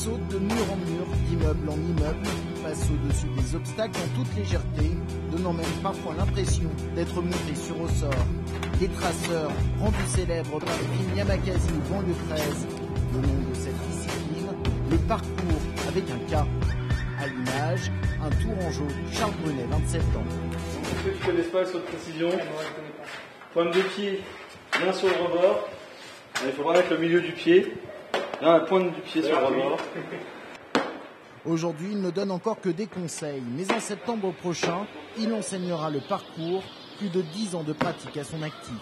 saute de mur en mur, d'immeuble en immeuble, passe au-dessus des obstacles en toute légèreté, donnant même parfois l'impression d'être monté sur ressort. Les traceurs, rendus célèbres par le film Yamakasi ou Banlieue 13, le nom de cette discipline, le parcours avec un K. À l'image, un Tourangeau, Charles Brunet, 27 ans. Est-ce que tu connais pas le saut de précision? Pointe de pied, bien sur le rebord. Il faudra mettre le milieu du pied. Là, la pointe du pied sur le rebord. Aujourd'hui, il ne donne encore que des conseils, mais en septembre prochain, il enseignera le parcours, plus de 10 ans de pratique à son actif.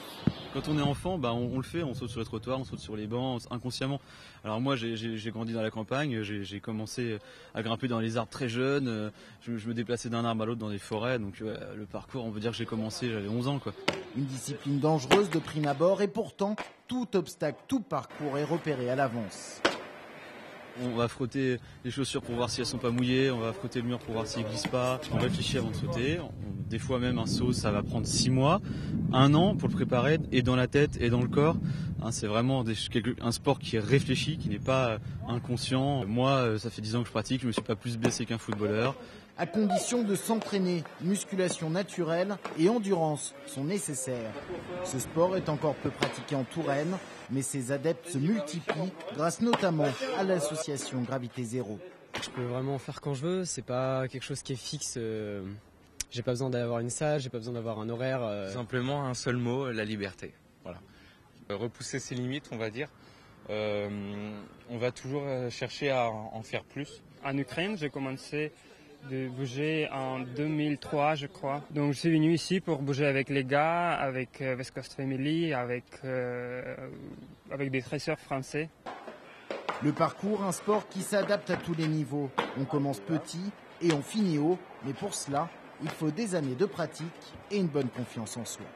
Quand on est enfant, on le fait, on saute sur les trottoirs, on saute sur les bancs, inconsciemment. Alors moi, j'ai grandi dans la campagne, j'ai commencé à grimper dans les arbres très jeune, je me déplaçais d'un arbre à l'autre dans des forêts, donc le parcours, on peut dire que j'ai commencé, j'avais 11 ans, quoi. Une discipline dangereuse de prime abord, et pourtant, tout obstacle, tout parcours est repéré à l'avance. On va frotter les chaussures pour voir si elles sont pas mouillées, on va frotter le mur pour voir s'il glisse pas. On réfléchit avant de sauter. Des fois même un saut, ça va prendre 6 mois, 1 an pour le préparer, et dans la tête et dans le corps. C'est vraiment un sport qui est réfléchi, qui n'est pas inconscient. Moi, ça fait 10 ans que je pratique, je me suis pas plus blessé qu'un footballeur. À condition de s'entraîner, musculation naturelle et endurance sont nécessaires. Ce sport est encore peu pratiqué en Touraine, mais ses adeptes se multiplient grâce notamment à l'association Gravité Zéro. Je peux vraiment faire quand je veux, c'est pas quelque chose qui est fixe. J'ai pas besoin d'avoir une salle, j'ai pas besoin d'avoir un horaire. Simplement un seul mot, la liberté. Voilà. Repousser ses limites, on va dire. On va toujours chercher à en faire plus. En Ukraine, j'ai commencé de bouger en 2003, je crois. Donc je suis venu ici pour bouger avec les gars, avec West Coast Family, avec des traceurs français. Le parcours, un sport qui s'adapte à tous les niveaux. On commence petit et on finit haut, mais pour cela, il faut des années de pratique et une bonne confiance en soi.